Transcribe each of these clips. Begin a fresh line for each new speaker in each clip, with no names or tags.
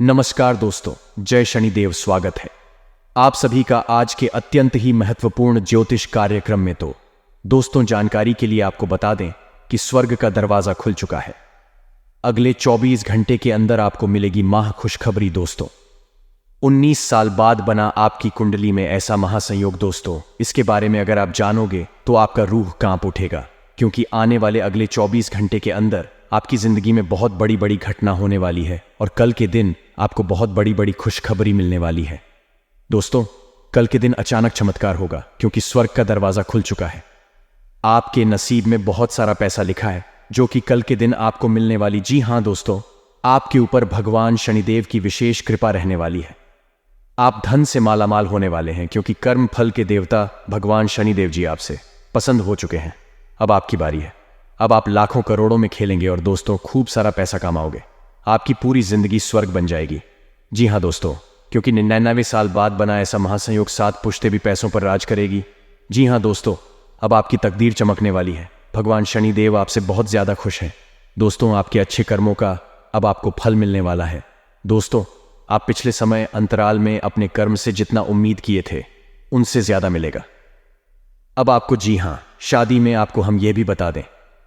नमस्कार दोस्तों, जय शनिदेव। स्वागत है आप सभी का आज के अत्यंत ही महत्वपूर्ण ज्योतिष कार्यक्रम में। तो दोस्तों, जानकारी के लिए आपको बता दें कि स्वर्ग का दरवाजा खुल चुका है। अगले 24 घंटे के अंदर आपको मिलेगी महा खुशखबरी दोस्तों। 19 साल बाद बना आपकी कुंडली में ऐसा महासंयोग दोस्तों, इसके बारे में अगर आप जानोगे तो आपका रूह कांप उठेगा, क्योंकि आने वाले अगले 24 घंटे के अंदर आपकी जिंदगी में बहुत बड़ी बड़ी घटना होने वाली है और कल के दिन आपको बहुत बड़ी बड़ी खुशखबरी मिलने वाली है। दोस्तों, कल के दिन अचानक चमत्कार होगा, क्योंकि स्वर्ग का दरवाजा खुल चुका है। आपके नसीब में बहुत सारा पैसा लिखा है जो कि कल के दिन आपको मिलने वाली। जी हां दोस्तों, आपके ऊपर भगवान शनिदेव की विशेष कृपा रहने वाली है। आप धन से मालामाल होने वाले हैं, क्योंकि कर्म फल के देवता भगवान शनिदेव जी आपसे पसंद हो चुके हैं। अब आपकी बारी है। अब आप लाखों करोड़ों में खेलेंगे और दोस्तों खूब सारा पैसा कमाओगे। आपकी पूरी जिंदगी स्वर्ग बन जाएगी। जी हां दोस्तों, क्योंकि 99 साल बाद बना ऐसा महासंयोग 7 पुश्ते भी पैसों पर राज करेगी। जी हां दोस्तों, अब आपकी तकदीर चमकने वाली है। भगवान शनिदेव आपसे बहुत ज्यादा खुश हैं। दोस्तों, आपके अच्छे कर्मों का अब आपको फल मिलने वाला है। दोस्तों, आप पिछले समय अंतराल में अपने कर्म से जितना उम्मीद किए थे उनसे ज्यादा मिलेगा अब आपको। जी हां, शादी में आपको हम यह भी बता दें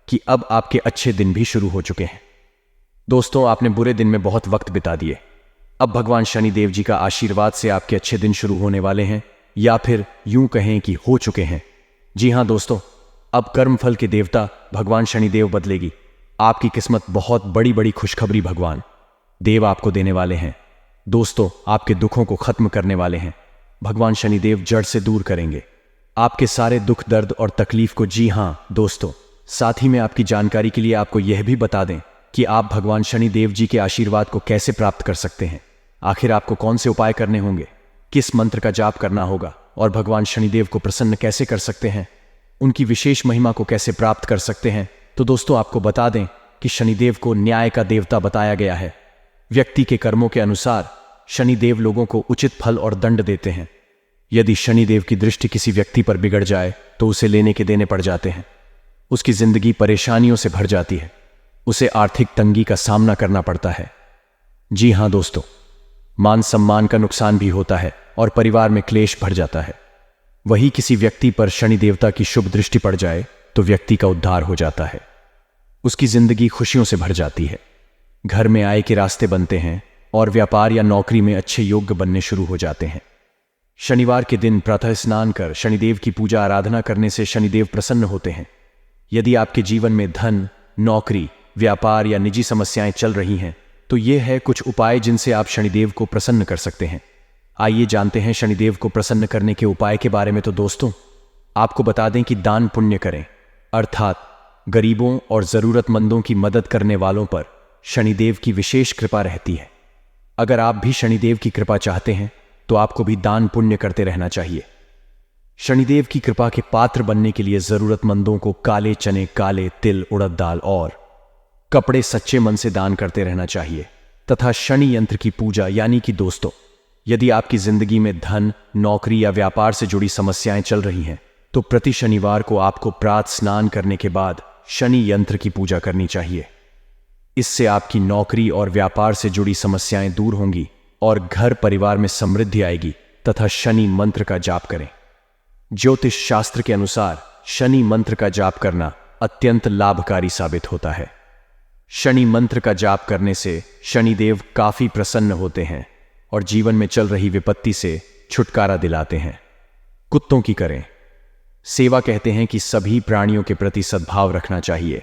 कि अब आपके अच्छे दिन भी शुरू हो चुके हैं। दोस्तों, आपने बुरे दिन में बहुत वक्त बिता दिए। अब भगवान शनिदेव जी का आशीर्वाद से आपके अच्छे दिन शुरू होने वाले हैं, या फिर यूं कहें कि हो चुके हैं। जी हां दोस्तों, अब कर्मफल के देवता भगवान शनिदेव बदलेगी। आपकी किस्मत बहुत बड़ी बड़ी खुशखबरी भगवान देव आपको देने वाले हैं। दोस्तों, आपके दुखों को खत्म करने वाले हैं। भगवान शनिदेव जड़ से दूर करेंगे आपके सारे दुख दर्द और तकलीफ को। जी हां दोस्तों, साथ ही में आपकी जानकारी के लिए आपको यह भी बता दें कि आप भगवान शनिदेव जी के आशीर्वाद को कैसे प्राप्त कर सकते हैं। आखिर आपको कौन से उपाय करने होंगे, किस मंत्र का जाप करना होगा और भगवान शनिदेव को प्रसन्न कैसे कर सकते हैं, उनकी विशेष महिमा को कैसे प्राप्त कर सकते हैं। तो दोस्तों, आपको बता दें कि शनिदेव को न्याय का देवता बताया गया है। व्यक्ति के कर्मों के अनुसार शनिदेव लोगों को उचित फल और दंड देते हैं। यदि शनिदेव की दृष्टि किसी व्यक्ति पर बिगड़ जाए तो उसे लेने के देने पड़ जाते हैं। उसकी जिंदगी परेशानियों से भर जाती है। उसे आर्थिक तंगी का सामना करना पड़ता है। जी हां दोस्तों, मान सम्मान का नुकसान भी होता है और परिवार में क्लेश भर जाता है। वही किसी व्यक्ति पर शनि देवता की शुभ दृष्टि पड़ जाए तो व्यक्ति का उद्धार हो जाता है। उसकी जिंदगी खुशियों से भर जाती है। घर में आय के रास्ते बनते हैं और व्यापार या नौकरी में अच्छे योग्य बनने शुरू हो जाते हैं। शनिवार के दिन प्रातः स्नान कर शनिदेव की पूजा आराधना करने से शनिदेव प्रसन्न होते हैं। यदि आपके जीवन में धन, नौकरी, व्यापार या निजी समस्याएं चल रही हैं तो ये है कुछ उपाय जिनसे आप शनिदेव को प्रसन्न कर सकते हैं। आइए जानते हैं शनिदेव को प्रसन्न करने के उपाय के बारे में। तो दोस्तों, आपको बता दें कि दान पुण्य करें, अर्थात गरीबों और जरूरतमंदों की मदद करने वालों पर शनिदेव की विशेष कृपा रहती है। अगर आप भी शनिदेव की कृपा चाहते हैं तो आपको भी दान पुण्य करते रहना चाहिए। शनिदेव की कृपा के पात्र बनने के लिए जरूरतमंदों को काले चने, काले तिल, उड़द दाल और कपड़े सच्चे मन से दान करते रहना चाहिए। तथा शनि यंत्र की पूजा, यानी कि दोस्तों, यदि आपकी जिंदगी में धन, नौकरी या व्यापार से जुड़ी समस्याएं चल रही हैं तो प्रति शनिवार को आपको प्रातः स्नान करने के बाद शनि यंत्र की पूजा करनी चाहिए। इससे आपकी नौकरी और व्यापार से जुड़ी समस्याएं दूर होंगी और घर परिवार में समृद्धि आएगी। तथा शनि मंत्र का जाप करें। ज्योतिष शास्त्र के अनुसार शनि मंत्र का जाप करना अत्यंत लाभकारी साबित होता है। शनि मंत्र का जाप करने से शनिदेव काफी प्रसन्न होते हैं और जीवन में चल रही विपत्ति से छुटकारा दिलाते हैं। कुत्तों की करें सेवा। कहते हैं कि सभी प्राणियों के प्रति सद्भाव रखना चाहिए,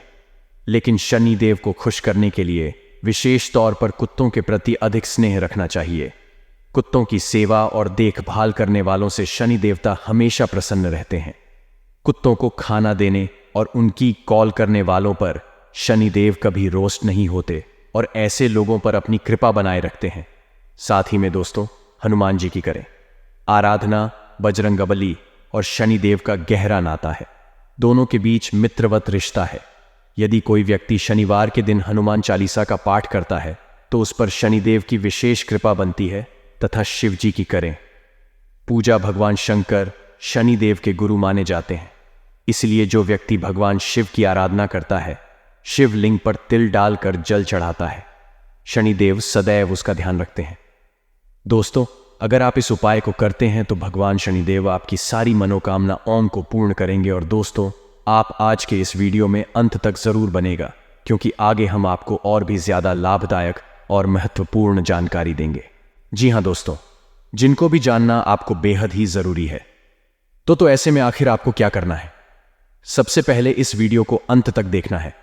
लेकिन शनिदेव को खुश करने के लिए विशेष तौर पर कुत्तों के प्रति अधिक स्नेह रखना चाहिए। कुत्तों की सेवा और देखभाल करने वालों से शनि देवता हमेशा प्रसन्न रहते हैं। कुत्तों को खाना देने और उनकी कॉल करने वालों पर शनिदेव कभी रोस्ट नहीं होते और ऐसे लोगों पर अपनी कृपा बनाए रखते हैं। साथ ही में दोस्तों, हनुमान जी की करें आराधना। बजरंगबली और शनिदेव का गहरा नाता है। दोनों के बीच मित्रवत रिश्ता है। यदि कोई व्यक्ति शनिवार के दिन हनुमान चालीसा का पाठ करता है तो उस पर शनिदेव की विशेष कृपा बनती है। तथा शिव जी की करें पूजा। भगवान शंकर शनिदेव के गुरु माने जाते हैं, इसलिए जो व्यक्ति भगवान शिव की आराधना करता है शिवलिंग पर तिल डालकर जल चढ़ाता है, शनिदेव सदैव उसका ध्यान रखते हैं। दोस्तों, अगर आप इस उपाय को करते हैं तो भगवान शनिदेव आपकी सारी मनोकामना ओम को पूर्ण करेंगे। और दोस्तों, आप आज के इस वीडियो में अंत तक जरूर बनेगा, क्योंकि आगे हम आपको और भी ज्यादा लाभदायक और महत्वपूर्ण जानकारी देंगे। जी हाँ दोस्तों, जिनको भी जानना आपको बेहद ही जरूरी है। तो ऐसे में आखिर आपको क्या करना है? सबसे पहले इस वीडियो को अंत तक देखना है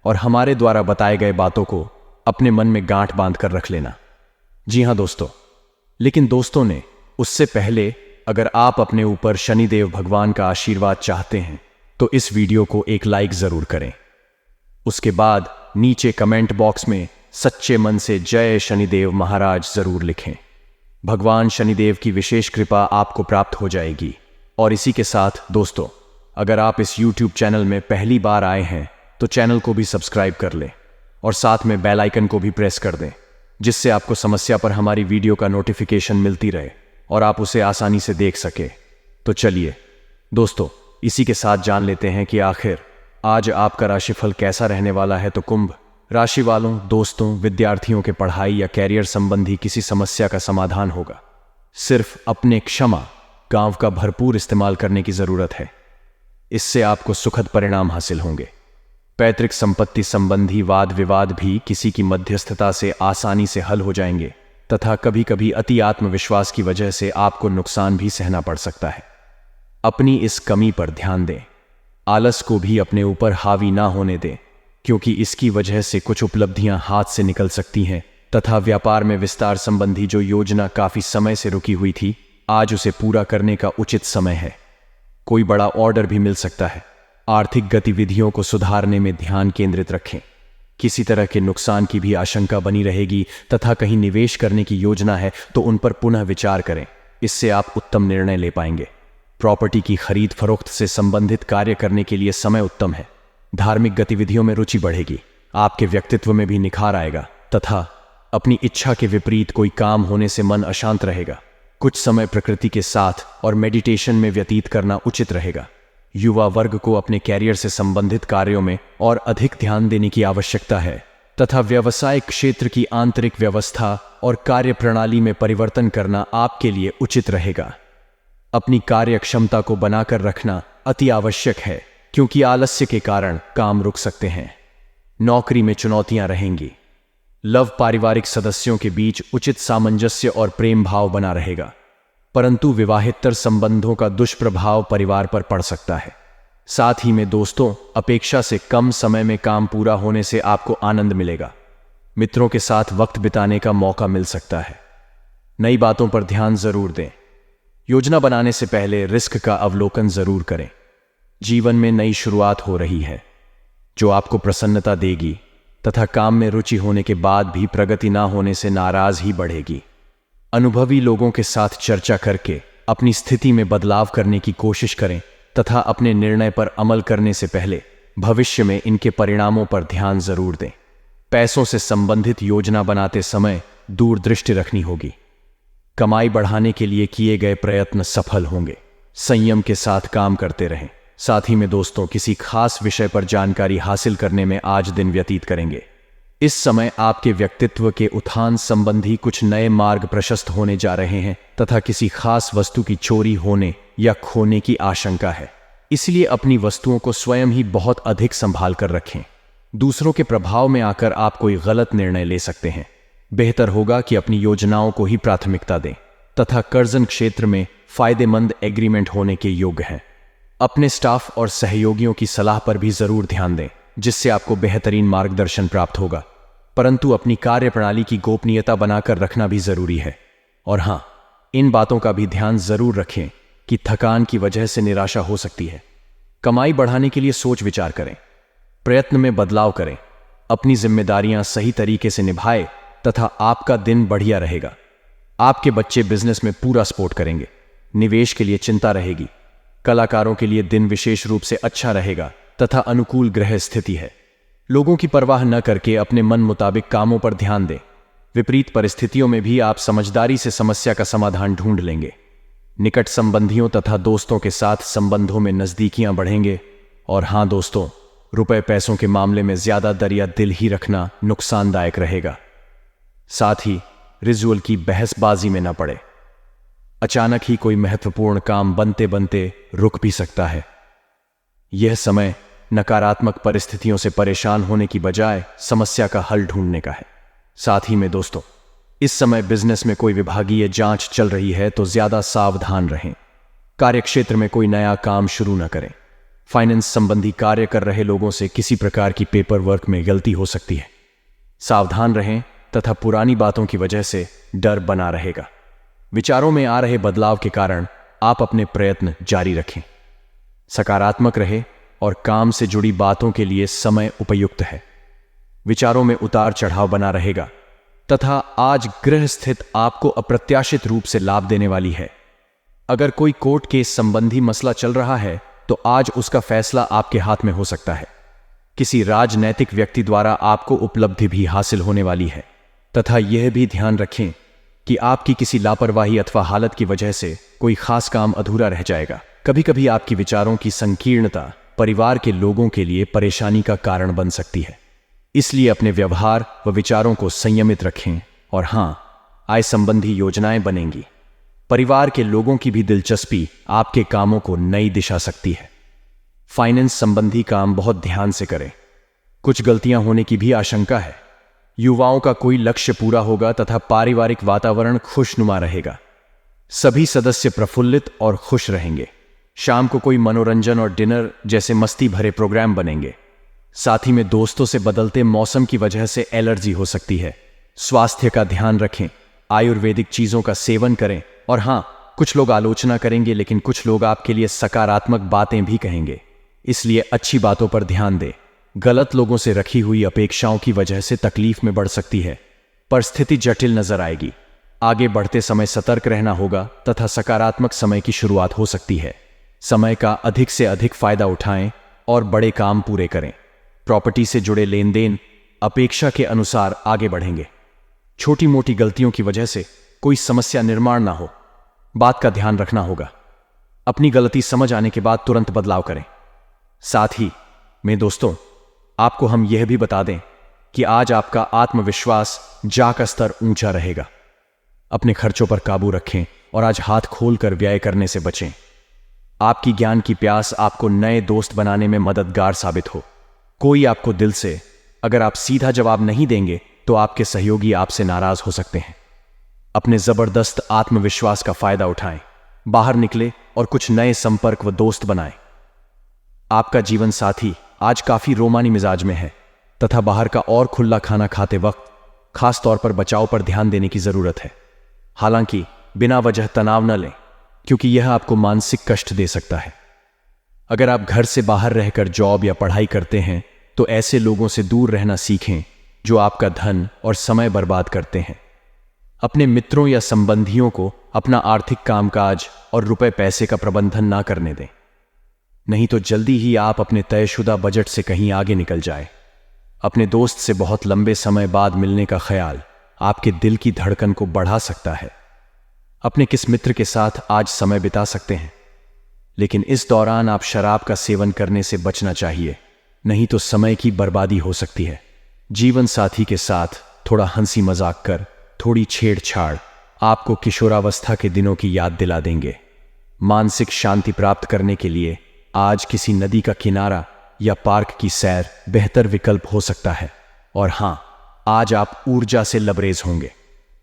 और हमारे द्वारा बताए गए बातों को अपने मन में गांठ बांध कर रख लेना। जी हाँ दोस्तों, लेकिन दोस्तों ने उससे पहले अगर आप अपने ऊपर शनिदेव भगवान का आशीर्वाद चाहते हैं तो इस वीडियो को एक लाइक जरूर करें। उसके बाद नीचे कमेंट बॉक्स में सच्चे मन से जय शनिदेव महाराज जरूर लिखें। भगवान शनिदेव की विशेष कृपा आपको प्राप्त हो जाएगी। और इसी के साथ दोस्तों, अगर आप इस YouTube चैनल में पहली बार आए हैं तो चैनल को भी सब्सक्राइब कर लें और साथ में बेल आइकन को भी प्रेस कर दें, जिससे आपको समस्या पर हमारी वीडियो का नोटिफिकेशन मिलती रहे और आप उसे आसानी से देख सके। तो चलिए दोस्तों, इसी के साथ जान लेते हैं कि आखिर आज आपका राशिफल कैसा रहने वाला है। तो कुंभ राशि वालों, दोस्तों, विद्यार्थियों के पढ़ाई या कैरियर संबंधी किसी समस्या का समाधान होगा। सिर्फ अपने क्षमा गांव का भरपूर इस्तेमाल करने की जरूरत है। इससे आपको सुखद परिणाम हासिल होंगे। पैतृक संपत्ति संबंधी वाद विवाद भी किसी की मध्यस्थता से आसानी से हल हो जाएंगे तथा कभी कभी अति आत्मविश्वास की वजह से आपको नुकसान भी सहना पड़ सकता है। अपनी इस कमी पर ध्यान दें। आलस को भी अपने ऊपर हावी ना होने दें, क्योंकि इसकी वजह से कुछ उपलब्धियां हाथ से निकल सकती हैं तथा व्यापार में विस्तार संबंधी जो योजना काफी समय से रुकी हुई थी, आज उसे पूरा करने का उचित समय है। कोई बड़ा ऑर्डर भी मिल सकता है। आर्थिक गतिविधियों को सुधारने में ध्यान केंद्रित रखें। किसी तरह के नुकसान की भी आशंका बनी रहेगी तथा कहीं निवेश करने की योजना है तो उन पर पुनः विचार करें। इससे आप उत्तम निर्णय ले पाएंगे। प्रॉपर्टी की खरीद फरोख्त से संबंधित कार्य करने के लिए समय उत्तम है। धार्मिक गतिविधियों में रुचि बढ़ेगी। आपके व्यक्तित्व में भी निखार आएगा तथा अपनी इच्छा के विपरीत कोई काम होने से मन अशांत रहेगा। कुछ समय प्रकृति के साथ और मेडिटेशन में व्यतीत करना उचित रहेगा। युवा वर्ग को अपने कैरियर से संबंधित कार्यों में और अधिक ध्यान देने की आवश्यकता है तथा व्यवसायिक क्षेत्र की आंतरिक व्यवस्था और कार्य प्रणाली में परिवर्तन करना आपके लिए उचित रहेगा। अपनी कार्य क्षमता को बनाकर रखना अति आवश्यक है, क्योंकि आलस्य के कारण काम रुक सकते हैं। नौकरी में चुनौतियां रहेंगी। लव पारिवारिक सदस्यों के बीच उचित सामंजस्य और प्रेम भाव बना रहेगा, परंतु विवाहेतर संबंधों का दुष्प्रभाव परिवार पर पड़ सकता है। साथ ही में दोस्तों, अपेक्षा से कम समय में काम पूरा होने से आपको आनंद मिलेगा। मित्रों के साथ वक्त बिताने का मौका मिल सकता है। नई बातों पर ध्यान जरूर दें। योजना बनाने से पहले रिस्क का अवलोकन जरूर करें। जीवन में नई शुरुआत हो रही है जो आपको प्रसन्नता देगी तथा काम में रुचि होने के बाद भी प्रगति ना होने से नाराज ही बढ़ेगी। अनुभवी लोगों के साथ चर्चा करके अपनी स्थिति में बदलाव करने की कोशिश करें तथा अपने निर्णय पर अमल करने से पहले भविष्य में इनके परिणामों पर ध्यान जरूर दें। पैसों से संबंधित योजना बनाते समय दूरदृष्टि रखनी होगी। कमाई बढ़ाने के लिए किए गए प्रयत्न सफल होंगे। संयम के साथ काम करते रहें। साथ ही में दोस्तों, किसी खास विषय पर जानकारी हासिल करने में आज दिन व्यतीत करेंगे। इस समय आपके व्यक्तित्व के उत्थान संबंधी कुछ नए मार्ग प्रशस्त होने जा रहे हैं तथा किसी खास वस्तु की चोरी होने या खोने की आशंका है। इसलिए अपनी वस्तुओं को स्वयं ही बहुत अधिक संभाल कर रखें। दूसरों के प्रभाव में आकर आप कोई गलत निर्णय ले सकते हैं। बेहतर होगा कि अपनी योजनाओं को ही प्राथमिकता दें तथा कर्जन क्षेत्र में फायदेमंद एग्रीमेंट होने के योग्य हैं। अपने स्टाफ और सहयोगियों की सलाह पर भी जरूर ध्यान दें, जिससे आपको बेहतरीन मार्गदर्शन प्राप्त होगा। परंतु अपनी कार्य प्रणाली की गोपनीयता बनाकर रखना भी जरूरी है। और हां, इन बातों का भी ध्यान जरूर रखें कि थकान की वजह से निराशा हो सकती है। कमाई बढ़ाने के लिए सोच विचार करें, प्रयत्न में बदलाव करें, अपनी जिम्मेदारियां सही तरीके से निभाएं तथा आपका दिन बढ़िया रहेगा। आपके बच्चे बिजनेस में पूरा सपोर्ट करेंगे। निवेश के लिए चिंता रहेगी। कलाकारों के लिए दिन विशेष रूप से अच्छा रहेगा तथा अनुकूल ग्रह स्थिति है। लोगों की परवाह न करके अपने मन मुताबिक कामों पर ध्यान दें। विपरीत परिस्थितियों में भी आप समझदारी से समस्या का समाधान ढूंढ लेंगे। निकट संबंधियों तथा दोस्तों के साथ संबंधों में नजदीकियां बढ़ेंगे। और हां दोस्तों, रुपए पैसों के मामले में ज्यादा दरिया दिल ही रखना नुकसानदायक रहेगा। साथ ही रिजुअल की बहसबाजी में न पड़े। अचानक ही कोई महत्वपूर्ण काम बनते बनते रुक भी सकता है। यह समय नकारात्मक परिस्थितियों से परेशान होने की बजाय समस्या का हल ढूंढने का है। साथ ही में दोस्तों, इस समय बिजनेस में कोई विभागीय जांच चल रही है तो ज्यादा सावधान रहें। कार्यक्षेत्र में कोई नया काम शुरू न करें। फाइनेंस संबंधी कार्य कर रहे लोगों से किसी प्रकार की पेपर वर्क में गलती हो सकती है। सावधान रहें तथा पुरानी बातों की वजह से डर बना रहेगा। विचारों में आ रहे बदलाव के कारण आप अपने प्रयत्न जारी रखें। सकारात्मक रहे और काम से जुड़ी बातों के लिए समय उपयुक्त है। विचारों में उतार चढ़ाव बना रहेगा तथा आज गृह स्थित आपको अप्रत्याशित रूप से लाभ देने वाली है। अगर कोई कोर्ट केस संबंधी मसला चल रहा है तो आज उसका फैसला आपके हाथ में हो सकता है। किसी राजनैतिक व्यक्ति द्वारा आपको उपलब्धि भी हासिल होने वाली है तथा यह भी ध्यान रखें कि आपकी किसी लापरवाही अथवा हालत की वजह से कोई खास काम अधूरा रह जाएगा। कभी कभी आपकी विचारों की संकीर्णता परिवार के लोगों के लिए परेशानी का कारण बन सकती है। इसलिए अपने व्यवहार व विचारों को संयमित रखें। और हां, आय संबंधी योजनाएं बनेंगी। परिवार के लोगों की भी दिलचस्पी आपके कामों को नई दिशा सकती है। फाइनेंस संबंधी काम बहुत ध्यान से करें। कुछ गलतियां होने की भी आशंका है। युवाओं का कोई लक्ष्य पूरा होगा तथा पारिवारिक वातावरण खुशनुमा रहेगा। सभी सदस्य प्रफुल्लित और खुश रहेंगे। शाम को कोई मनोरंजन और डिनर जैसे मस्ती भरे प्रोग्राम बनेंगे। साथ ही में दोस्तों से बदलते मौसम की वजह से एलर्जी हो सकती है। स्वास्थ्य का ध्यान रखें। आयुर्वेदिक चीजों का सेवन करें। और हां, कुछ लोग आलोचना करेंगे लेकिन कुछ लोग आपके लिए सकारात्मक बातें भी कहेंगे। इसलिए अच्छी बातों पर ध्यान दें। गलत लोगों से रखी हुई अपेक्षाओं की वजह से तकलीफ में बढ़ सकती है। परिस्थिति जटिल नजर आएगी। आगे बढ़ते समय सतर्क रहना होगा तथा सकारात्मक समय की शुरुआत हो सकती है। समय का अधिक से अधिक फायदा उठाएं और बड़े काम पूरे करें। प्रॉपर्टी से जुड़े लेन देन अपेक्षा के अनुसार आगे बढ़ेंगे। छोटी मोटी गलतियों की वजह से कोई समस्या निर्माण ना हो, बात का ध्यान रखना होगा। अपनी गलती समझ आने के बाद तुरंत बदलाव करें। साथ ही में दोस्तों, आपको हम यह भी बता दें कि आज आपका आत्मविश्वास का स्तर ऊंचा रहेगा। अपने खर्चों पर काबू रखें और आज हाथ खोलकर व्यय करने से बचें। आपकी ज्ञान की प्यास आपको नए दोस्त बनाने में मददगार साबित हो। कोई आपको दिल से अगर आप सीधा जवाब नहीं देंगे तो आपके सहयोगी आपसे नाराज हो सकते हैं। अपने जबरदस्त आत्मविश्वास का फायदा उठाएं, बाहर निकले और कुछ नए संपर्क व दोस्त बनाएं। आपका जीवन साथी आज काफी रोमानी मिजाज में है तथा बाहर का और खुला खाना खाते वक्त खास तौर पर बचाव पर ध्यान देने की जरूरत है। हालांकि बिना वजह तनाव न लें, क्योंकि यह आपको मानसिक कष्ट दे सकता है। अगर आप घर से बाहर रहकर जॉब या पढ़ाई करते हैं तो ऐसे लोगों से दूर रहना सीखें जो आपका धन और समय बर्बाद करते हैं। अपने मित्रों या संबंधियों को अपना आर्थिक कामकाज और रुपए पैसे का प्रबंधन ना करने दें, नहीं तो जल्दी ही आप अपने तयशुदा बजट से कहीं आगे निकल जाए। अपने दोस्त से बहुत लंबे समय बाद मिलने का ख्याल आपके दिल की धड़कन को बढ़ा सकता है। अपने किस मित्र के साथ आज समय बिता सकते हैं, लेकिन इस दौरान आप शराब का सेवन करने से बचना चाहिए, नहीं तो समय की बर्बादी हो सकती है। जीवन साथी के साथ थोड़ा हंसी मजाक कर, थोड़ी छेड़छाड़ आपको किशोरावस्था के दिनों की याद दिला देंगे। मानसिक शांति प्राप्त करने के लिए आज किसी नदी का किनारा या पार्क की सैर बेहतर विकल्प हो सकता है। और हां, आज आप ऊर्जा से लबरेज होंगे।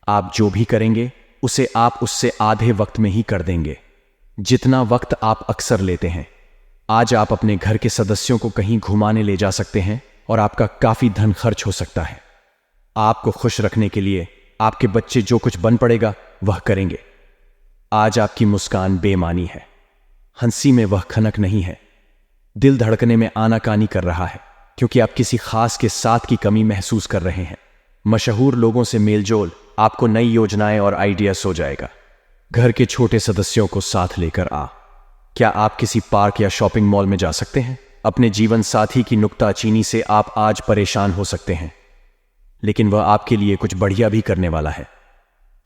आप जो भी करेंगे उसे आप उससे आधे वक्त में ही कर देंगे, जितना वक्त आप अक्सर लेते हैं। आज आप अपने घर के सदस्यों को कहीं घुमाने ले जा सकते हैं और आपका काफी धन खर्च हो सकता है। आपको खुश रखने के लिए आपके बच्चे जो कुछ बन पड़ेगा वह करेंगे। आज आपकी मुस्कान बेमानी है, हंसी में वह खनक नहीं है। दिल धड़कने में आनाकानी कर रहा है क्योंकि आप किसी खास के साथ की कमी महसूस कर रहे हैं। मशहूर लोगों से मेलजोल आपको नई योजनाएं और आइडिया सो जाएगा। घर के छोटे सदस्यों को साथ लेकर क्या आप किसी पार्क या शॉपिंग मॉल में जा सकते हैं? अपने जीवन साथी की नुक्ताचीनी से आप आज परेशान हो सकते हैं, लेकिन वह आपके लिए कुछ बढ़िया भी करने वाला है।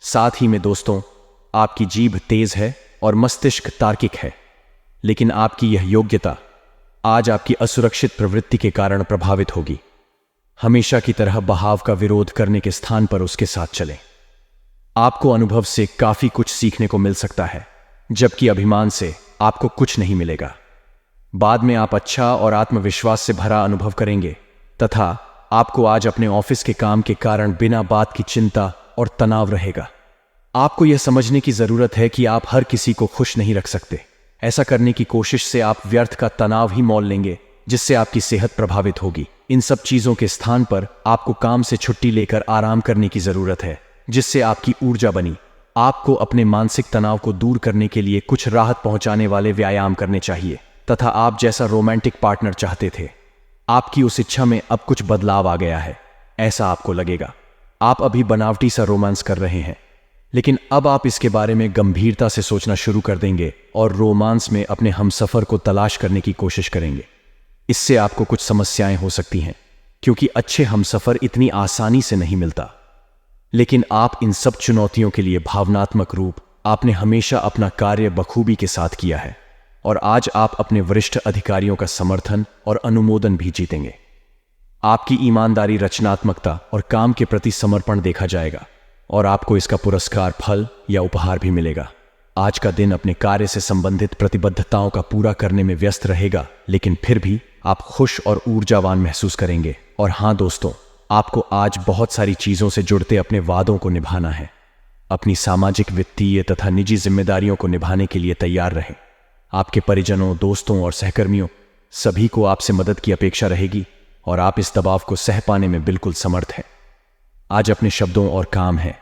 साथ ही में दोस्तों, आपकी जीभ तेज है और मस्तिष्क तार्किक है, लेकिन आपकी यह योग्यता आज आपकी असुरक्षित प्रवृत्ति के कारण प्रभावित होगी। हमेशा की तरह बहाव का विरोध करने के स्थान पर उसके साथ चलें। आपको अनुभव से काफी कुछ सीखने को मिल सकता है, जबकि अभिमान से आपको कुछ नहीं मिलेगा। बाद में आप अच्छा और आत्मविश्वास से भरा अनुभव करेंगे तथा आपको आज अपने ऑफिस के काम के कारण बिना बात की चिंता और तनाव रहेगा। आपको यह समझने की जरूरत है कि आप हर किसी को खुश नहीं रख सकते। ऐसा करने की कोशिश से आप व्यर्थ का तनाव ही मोल लेंगे, जिससे आपकी सेहत प्रभावित होगी। इन सब चीजों के स्थान पर आपको काम से छुट्टी लेकर आराम करने की जरूरत है, जिससे आपकी ऊर्जा बनी। आपको अपने मानसिक तनाव को दूर करने के लिए कुछ राहत पहुंचाने वाले व्यायाम करने चाहिए तथा आप जैसा रोमांटिक पार्टनर चाहते थे, आपकी उस इच्छा में अब कुछ बदलाव आ गया है। ऐसा आपको लगेगा। आप अभी बनावटी सा रोमांस कर रहे हैं, लेकिन अब आप इसके बारे में गंभीरता से सोचना शुरू कर देंगे और रोमांस में अपने हमसफर को तलाश करने की कोशिश करेंगे। इससे आपको कुछ समस्याएं हो सकती हैं, क्योंकि अच्छे हमसफर इतनी आसानी से नहीं मिलता। लेकिन आप इन सब चुनौतियों के लिए भावनात्मक रूप आपने हमेशा अपना कार्य बखूबी के साथ किया है और आज आप अपने वरिष्ठ अधिकारियों का समर्थन और अनुमोदन भी जीतेंगे। आपकी ईमानदारी, रचनात्मकता और काम के प्रति समर्पण देखा जाएगा और आपको इसका पुरस्कार, फल या उपहार भी मिलेगा। आज का दिन अपने कार्य से संबंधित प्रतिबद्धताओं का पूरा करने में व्यस्त रहेगा, लेकिन फिर भी आप खुश और ऊर्जावान महसूस करेंगे। और हाँ दोस्तों, आपको आज बहुत सारी चीजों से जुड़ते अपने वादों को निभाना है। अपनी सामाजिक, वित्तीय तथा निजी जिम्मेदारियों को निभाने के लिए तैयार रहें। आपके परिजनों, दोस्तों और सहकर्मियों सभी को आपसे मदद की अपेक्षा रहेगी और आप इस दबाव को सह पाने में बिल्कुल समर्थ हैं। आज अपने शब्दों और काम हैं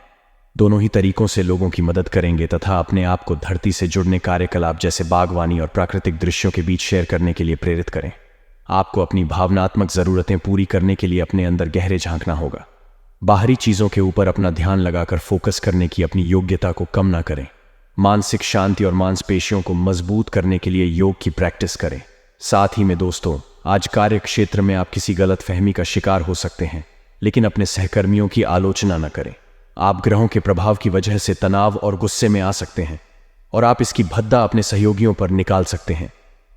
दोनों ही तरीकों से लोगों की मदद करेंगे तथा अपने आप को धरती से जुड़ने कार्यकलाप जैसे बागवानी और प्राकृतिक दृश्यों के बीच शेयर करने के लिए प्रेरित करें। आपको अपनी भावनात्मक जरूरतें पूरी करने के लिए अपने अंदर गहरे झांकना होगा। बाहरी चीजों के ऊपर अपना ध्यान लगाकर फोकस करने की अपनी योग्यता को कम ना करें। मानसिक शांति और मांसपेशियों को मजबूत करने के लिए योग की प्रैक्टिस करें। साथ ही में दोस्तों, आज कार्य क्षेत्र में आप किसी गलत फहमी का शिकार हो सकते हैं, लेकिन अपने सहकर्मियों की आलोचना न करें। आप ग्रहों के प्रभाव की वजह से तनाव और गुस्से में आ सकते हैं और आप इसकी भद्दा अपने सहयोगियों पर निकाल सकते हैं।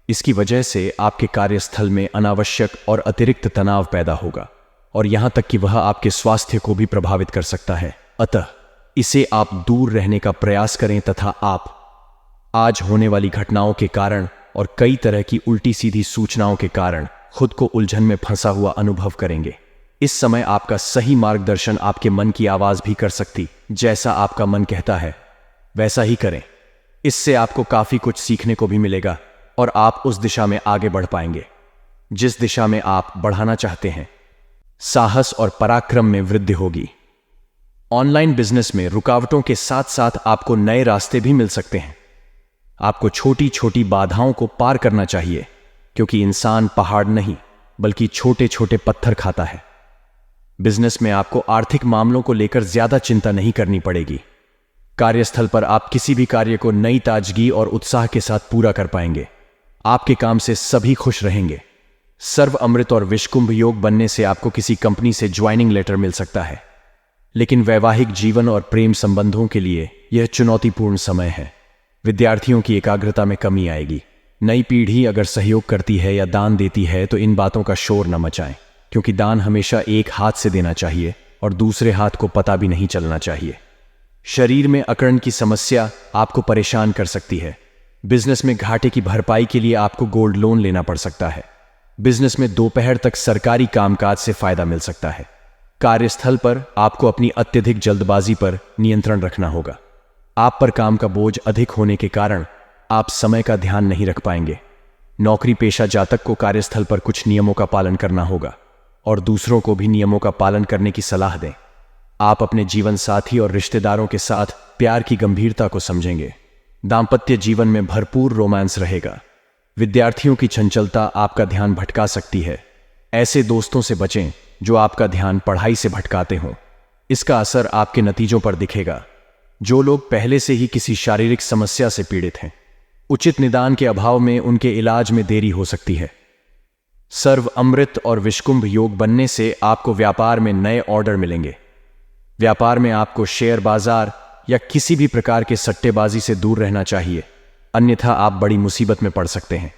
इसकी वजह से आपके कार्यस्थल में अनावश्यक और अतिरिक्त तनाव पैदा होगा और यहां तक कि वह आपके स्वास्थ्य को भी प्रभावित कर सकता है। अतः इसे आप दूर रहने का प्रयास करें तथा आप आज होने वाली घटनाओं के कारण और कई तरह की उल्टी सीधी सूचनाओं के कारण खुद को उलझन में फंसा हुआ अनुभव करेंगे। इस समय आपका सही मार्गदर्शन आपके मन की आवाज भी कर सकती। जैसा आपका मन कहता है वैसा ही करें। इससे आपको काफी कुछ सीखने को भी मिलेगा और आप उस दिशा में आगे बढ़ पाएंगे जिस दिशा में आप बढ़ाना चाहते हैं। साहस और पराक्रम में वृद्धि होगी। ऑनलाइन बिजनेस में रुकावटों के साथ साथ आपको नए रास्ते भी मिल सकते हैं। आपको छोटी छोटी बाधाओं को पार करना चाहिए, क्योंकि इंसान पहाड़ नहीं बल्कि छोटे छोटे पत्थर खाता है। बिजनेस में आपको आर्थिक मामलों को लेकर ज्यादा चिंता नहीं करनी पड़ेगी। कार्यस्थल पर आप किसी भी कार्य को नई ताजगी और उत्साह के साथ पूरा कर पाएंगे। आपके काम से सभी खुश रहेंगे। सर्व अमृत और विषकुंभ योग बनने से आपको किसी कंपनी से ज्वाइनिंग लेटर मिल सकता है, लेकिन वैवाहिक जीवन और प्रेम संबंधों के लिए यह चुनौतीपूर्ण समय है। विद्यार्थियों की एकाग्रता में कमी आएगी। नई पीढ़ी अगर सहयोग करती है या दान देती है तो इन बातों का शोर न मचाएं, क्योंकि दान हमेशा एक हाथ से देना चाहिए और दूसरे हाथ को पता भी नहीं चलना चाहिए। शरीर में अकड़न की समस्या आपको परेशान कर सकती है। बिजनेस में घाटे की भरपाई के लिए आपको गोल्ड लोन लेना पड़ सकता है। बिजनेस में दोपहर तक सरकारी कामकाज से फायदा मिल सकता है। कार्यस्थल पर आपको अपनी अत्यधिक जल्दबाजी पर नियंत्रण रखना होगा। आप पर काम का बोझ अधिक होने के कारण आप समय का ध्यान नहीं रख पाएंगे। नौकरी पेशा जातक को कार्यस्थल पर कुछ नियमों का पालन करना होगा और दूसरों को भी नियमों का पालन करने की सलाह दें। आप अपने जीवन साथी और रिश्तेदारों के साथ प्यार की गंभीरता को समझेंगे। दाम्पत्य जीवन में भरपूर रोमांस रहेगा। विद्यार्थियों की चंचलता आपका ध्यान भटका सकती है। ऐसे दोस्तों से बचें जो आपका ध्यान पढ़ाई से भटकाते हों। इसका असर आपके नतीजों पर दिखेगा। जो लोग पहले से ही किसी शारीरिक समस्या से पीड़ित हैं, उचित निदान के अभाव में उनके इलाज में देरी हो सकती है। सर्व अमृत और विषकुंभ योग बनने से आपको व्यापार में नए ऑर्डर मिलेंगे। व्यापार में आपको शेयर बाजार या किसी भी प्रकार के सट्टेबाजी से दूर रहना चाहिए, अन्यथा आप बड़ी मुसीबत में पड़ सकते हैं।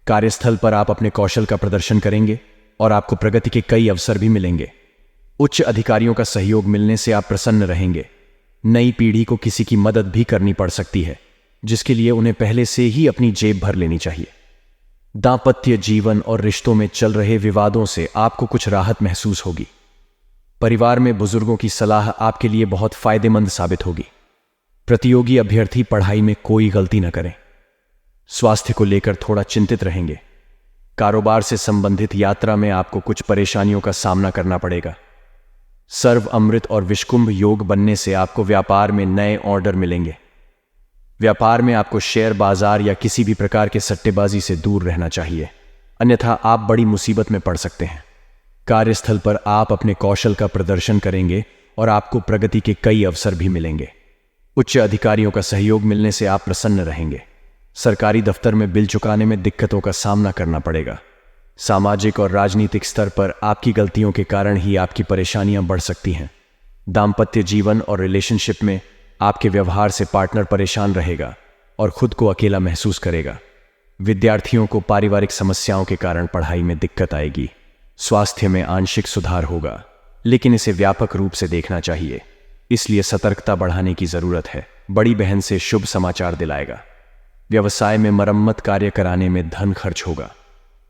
कार्यस्थल पर आप अपने कौशल का प्रदर्शन करेंगे और आपको प्रगति के कई अवसर भी मिलेंगे। उच्च अधिकारियों का सहयोग मिलने से आप प्रसन्न रहेंगे। नई पीढ़ी को किसी की मदद भी करनी पड़ सकती है, जिसके लिए उन्हें पहले से ही अपनी जेब भर लेनी चाहिए। दांपत्य जीवन और रिश्तों में चल रहे विवादों से आपको कुछ राहत महसूस होगी। परिवार में बुजुर्गों की सलाह आपके लिए बहुत फायदेमंद साबित होगी। प्रतियोगी अभ्यर्थी पढ़ाई में कोई गलती न करें। स्वास्थ्य को लेकर थोड़ा चिंतित रहेंगे। कारोबार से संबंधित यात्रा में आपको कुछ परेशानियों का सामना करना पड़ेगा। सर्व अमृत और विषकुंभ योग बनने से आपको व्यापार में नए ऑर्डर मिलेंगे। व्यापार में आपको शेयर बाजार या किसी भी प्रकार के सट्टेबाजी से दूर रहना चाहिए, अन्यथा आप बड़ी मुसीबत में पड़ सकते हैं। कार्यस्थल पर आप अपने कौशल का प्रदर्शन करेंगे और आपको प्रगति के कई अवसर भी मिलेंगे। उच्च अधिकारियों का सहयोग मिलने से आप प्रसन्न रहेंगे। सरकारी दफ्तर में बिल चुकाने में दिक्कतों का सामना करना पड़ेगा। सामाजिक और राजनीतिक स्तर पर आपकी गलतियों के कारण ही आपकी परेशानियां बढ़ सकती हैं। दांपत्य जीवन और रिलेशनशिप में आपके व्यवहार से पार्टनर परेशान रहेगा और खुद को अकेला महसूस करेगा। विद्यार्थियों को पारिवारिक समस्याओं के कारण पढ़ाई में दिक्कत आएगी। स्वास्थ्य में आंशिक सुधार होगा, लेकिन इसे व्यापक रूप से देखना चाहिए, इसलिए सतर्कता बढ़ाने की जरूरत है। बड़ी बहन से शुभ समाचार दिलाएगा। व्यवसाय में मरम्मत कार्य कराने में धन खर्च होगा।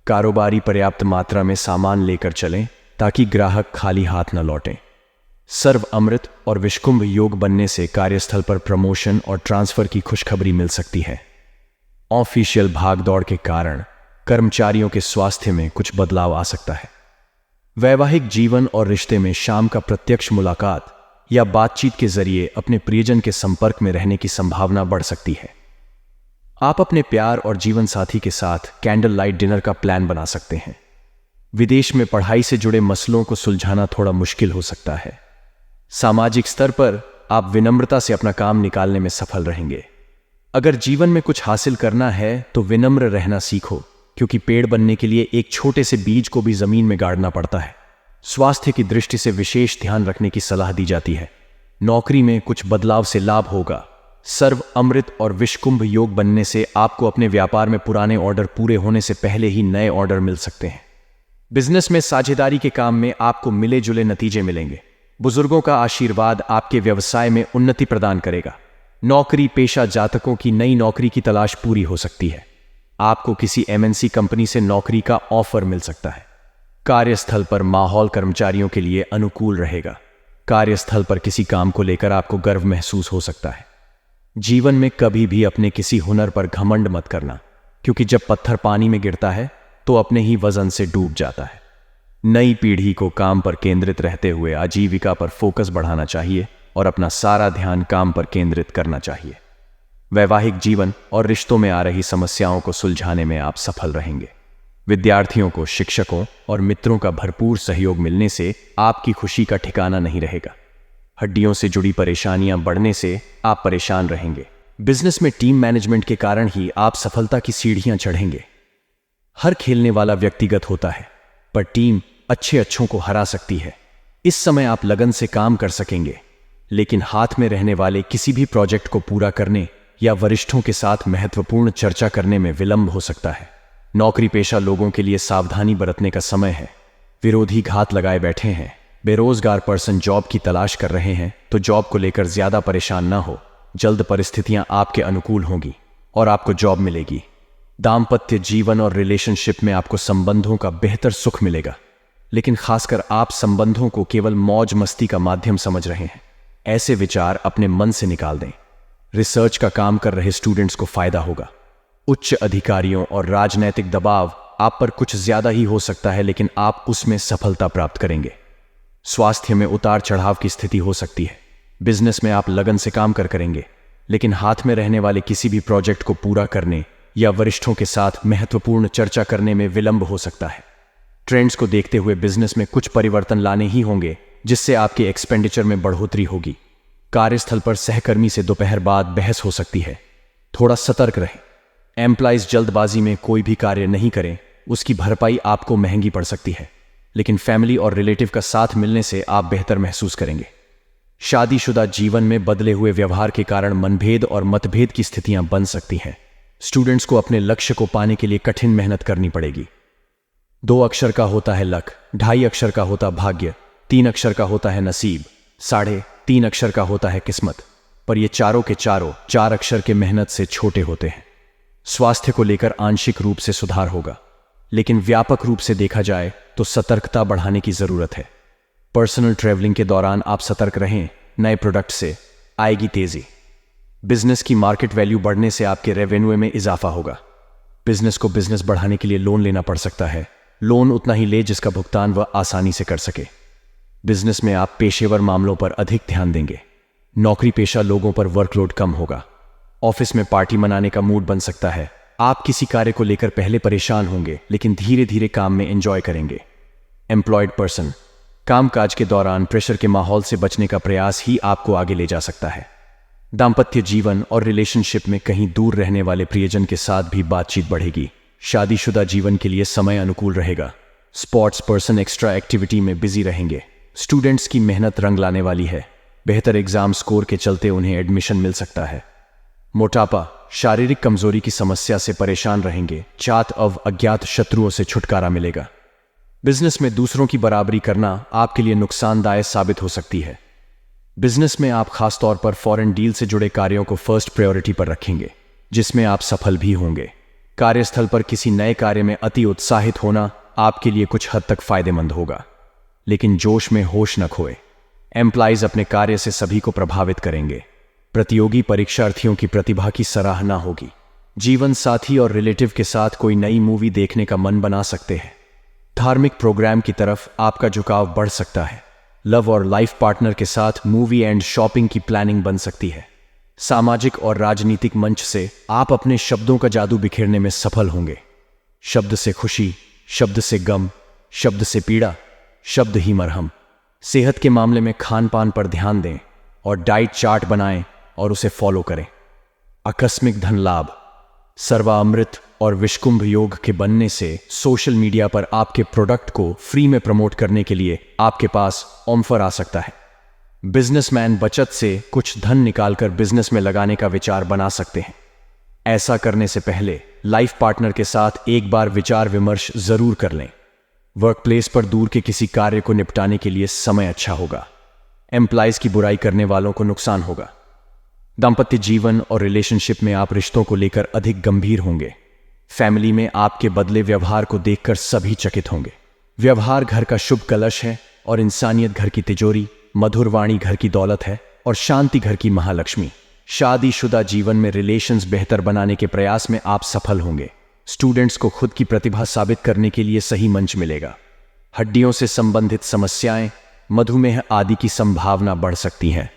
कारोबारी पर्याप्त मात्रा में सामान लेकर चलें ताकि ग्राहक खाली हाथ न लौटें। सर्व अमृत और विषकुंभ योग बनने से कार्यस्थल पर प्रमोशन और ट्रांसफर की खुशखबरी मिल सकती है। ऑफिशियल भागदौड़ के कारण कर्मचारियों के स्वास्थ्य में कुछ बदलाव आ सकता है। वैवाहिक जीवन और रिश्ते में शाम का प्रत्यक्ष मुलाकात या बातचीत के जरिए अपने प्रियजन के संपर्क में रहने की संभावना बढ़ सकती है। आप अपने प्यार और जीवन साथी के साथ कैंडल लाइट डिनर का प्लान बना सकते हैं। विदेश में पढ़ाई से जुड़े मसलों को सुलझाना थोड़ा मुश्किल हो सकता है। सामाजिक स्तर पर आप विनम्रता से अपना काम निकालने में सफल रहेंगे। अगर जीवन में कुछ हासिल करना है तो विनम्र रहना सीखो, क्योंकि पेड़ बनने के लिए एक छोटे से बीज को भी जमीन में गाड़ना पड़ता है। स्वास्थ्य की दृष्टि से विशेष ध्यान रखने की सलाह दी जाती है। नौकरी में कुछ बदलाव से लाभ होगा। सर्व अमृत और विषकुंभ योग बनने से आपको अपने व्यापार में पुराने ऑर्डर पूरे होने से पहले ही नए ऑर्डर मिल सकते हैं। बिजनेस में साझेदारी के काम में आपको मिले जुले नतीजे मिलेंगे। बुजुर्गों का आशीर्वाद आपके व्यवसाय में उन्नति प्रदान करेगा। नौकरी पेशा जातकों की नई नौकरी की तलाश पूरी हो सकती है। आपको किसी एमएनसी कंपनी से नौकरी का ऑफर मिल सकता है। कार्यस्थल पर माहौल कर्मचारियों के लिए अनुकूल रहेगा। कार्यस्थल पर किसी काम को लेकर आपको गर्व महसूस हो सकता है। जीवन में कभी भी अपने किसी हुनर पर घमंड मत करना, क्योंकि जब पत्थर पानी में गिरता है तो अपने ही वजन से डूब जाता है। नई पीढ़ी को काम पर केंद्रित रहते हुए आजीविका पर फोकस बढ़ाना चाहिए और अपना सारा ध्यान काम पर केंद्रित करना चाहिए। वैवाहिक जीवन और रिश्तों में आ रही समस्याओं को सुलझाने में आप सफल रहेंगे। विद्यार्थियों को शिक्षकों और मित्रों का भरपूर सहयोग मिलने से आपकी खुशी का ठिकाना नहीं रहेगा। हड्डियों से जुड़ी परेशानियां बढ़ने से आप परेशान रहेंगे। बिजनेस में टीम मैनेजमेंट के कारण ही आप सफलता की सीढ़ियां चढ़ेंगे। हर खेलने वाला व्यक्तिगत होता है, पर टीम अच्छों को हरा सकती है। इस समय आप लगन से काम कर सकेंगे, लेकिन हाथ में रहने वाले किसी भी प्रोजेक्ट को पूरा करने या वरिष्ठों के साथ महत्वपूर्ण चर्चा करने में विलंब हो सकता है। नौकरी पेशा लोगों के लिए सावधानी बरतने का समय है। विरोधी घात लगाए बैठे हैं। बेरोजगार पर्सन जॉब की तलाश कर रहे हैं तो जॉब को लेकर ज्यादा परेशान ना हो। जल्द परिस्थितियां आपके अनुकूल होंगी और आपको जॉब मिलेगी। दाम्पत्य जीवन और रिलेशनशिप में आपको संबंधों का बेहतर सुख मिलेगा, लेकिन खासकर आप संबंधों को केवल मौज मस्ती का माध्यम समझ रहे हैं। ऐसे विचार अपने मन से निकाल दें। रिसर्च का काम कर रहे स्टूडेंट्स को फायदा होगा। उच्च अधिकारियों और राजनैतिक दबाव आप पर कुछ ज्यादा ही हो सकता है, लेकिन आप उसमें सफलता प्राप्त करेंगे। स्वास्थ्य में उतार चढ़ाव की स्थिति हो सकती है। बिजनेस में आप लगन से काम करेंगे, लेकिन हाथ में रहने वाले किसी भी प्रोजेक्ट को पूरा करने या वरिष्ठों के साथ महत्वपूर्ण चर्चा करने में विलंब हो सकता है। ट्रेंड्स को देखते हुए बिजनेस में कुछ परिवर्तन लाने ही होंगे, जिससे आपके एक्सपेंडिचर में बढ़ोतरी होगी। कार्यस्थल पर सहकर्मी से दोपहर बाद बहस हो सकती है। थोड़ा सतर्क रहें। एम्प्लॉइज जल्दबाजी में कोई भी कार्य नहीं करें, उसकी भरपाई आपको महंगी पड़ सकती है, लेकिन फैमिली और रिलेटिव का साथ मिलने से आप बेहतर महसूस करेंगे। शादीशुदा जीवन में बदले हुए व्यवहार के कारण मनभेद और मतभेद की स्थितियां बन सकती हैं। स्टूडेंट्स को अपने लक्ष्य को पाने के लिए कठिन मेहनत करनी पड़ेगी। 2 अक्षर का होता है लक, 2.5 अक्षर का होता भाग्य, 3 अक्षर का होता है नसीब, 3.5 अक्षर का होता है किस्मत। पर ये चारों के चारों 4 अक्षर के मेहनत से छोटे होते हैं। स्वास्थ्य को लेकर आंशिक रूप से सुधार होगा, लेकिन व्यापक रूप से देखा जाए तो सतर्कता बढ़ाने की जरूरत है। पर्सनल ट्रैवलिंग के दौरान आप सतर्क रहें, नए प्रोडक्ट से आएगी तेजी। बिजनेस की मार्केट वैल्यू बढ़ने से आपके रेवेन्यू में इजाफा होगा। बिजनेस को बिजनेस बढ़ाने के लिए लोन लेना पड़ सकता है। लोन उतना ही ले जिसका भुगतान वह आसानी से कर सके। बिजनेस में आप पेशेवर मामलों पर अधिक ध्यान देंगे। नौकरी पेशा लोगों पर वर्कलोड कम होगा। ऑफिस में पार्टी मनाने का मूड बन सकता है। आप किसी कार्य को लेकर पहले परेशान होंगे, लेकिन धीरे धीरे काम में एंजॉय करेंगे। एम्प्लॉयड पर्सन, कामकाज के दौरान प्रेशर के माहौल से बचने का प्रयास ही आपको आगे ले जा सकता है। दाम्पत्य जीवन और रिलेशनशिप में कहीं दूर रहने वाले प्रियजन के साथ भी बातचीत बढ़ेगी। शादीशुदा जीवन के लिए समय अनुकूल रहेगा। स्पोर्ट्स पर्सन एक्स्ट्रा एक्टिविटी में बिजी रहेंगे। स्टूडेंट्स की मेहनत रंग लाने वाली है। बेहतर एग्जाम स्कोर के चलते उन्हें एडमिशन मिल सकता है। मोटापा, शारीरिक कमजोरी की समस्या से परेशान रहेंगे। चात अज्ञात शत्रुओं से छुटकारा मिलेगा। बिजनेस में दूसरों की बराबरी करना आपके लिए नुकसानदायक साबित हो सकती है। बिजनेस में आप खासतौर पर फॉरेन डील से जुड़े कार्यों को फर्स्ट प्रायोरिटी पर रखेंगे, जिसमें आप सफल भी होंगे। कार्यस्थल पर किसी नए कार्य में अति उत्साहित होना आपके लिए कुछ हद तक फायदेमंद होगा, लेकिन जोश में होश न खोए। एम्प्लॉइज अपने कार्य से सभी को प्रभावित करेंगे। प्रतियोगी परीक्षार्थियों की प्रतिभा की सराहना होगी। जीवन साथी और रिलेटिव के साथ कोई नई मूवी देखने का मन बना सकते हैं। धार्मिक प्रोग्राम की तरफ आपका झुकाव बढ़ सकता है। लव और लाइफ पार्टनर के साथ मूवी एंड शॉपिंग की प्लानिंग बन सकती है। सामाजिक और राजनीतिक मंच से आप अपने शब्दों का जादू बिखेरने में सफल होंगे। शब्द से खुशी, शब्द से गम, शब्द से पीड़ा, शब्द ही मरहम। सेहत के मामले में खान पान पर ध्यान दें और डाइट चार्ट बनाएं और उसे फॉलो करें। आकस्मिक धन लाभ, सर्वामृत और विषकुंभ योग के बनने से सोशल मीडिया पर आपके प्रोडक्ट को फ्री में प्रमोट करने के लिए आपके पास ऑफर आ सकता है। बिजनेसमैन बचत से कुछ धन निकालकर बिजनेस में लगाने का विचार बना सकते हैं। ऐसा करने से पहले लाइफ पार्टनर के साथ एक बार विचार विमर्श जरूर कर लें। वर्कप्लेस पर दूर के किसी कार्य को निपटाने के लिए समय अच्छा होगा। एम्प्लॉइज की बुराई करने वालों को नुकसान होगा। दाम्पत्य जीवन और रिलेशनशिप में आप रिश्तों को लेकर अधिक गंभीर होंगे। फैमिली में आपके बदले व्यवहार को देखकर सभी चकित होंगे। व्यवहार घर का शुभ कलश है और इंसानियत घर की तिजोरी, मधुर वाणी घर की दौलत है और शांति घर की महालक्ष्मी। शादीशुदा जीवन में रिलेशंस बेहतर बनाने के प्रयास में आप सफल होंगे। स्टूडेंट्स को खुद की प्रतिभा साबित करने के लिए सही मंच मिलेगा। हड्डियों से संबंधित समस्याएं, मधुमेह आदि की संभावना बढ़ सकती है।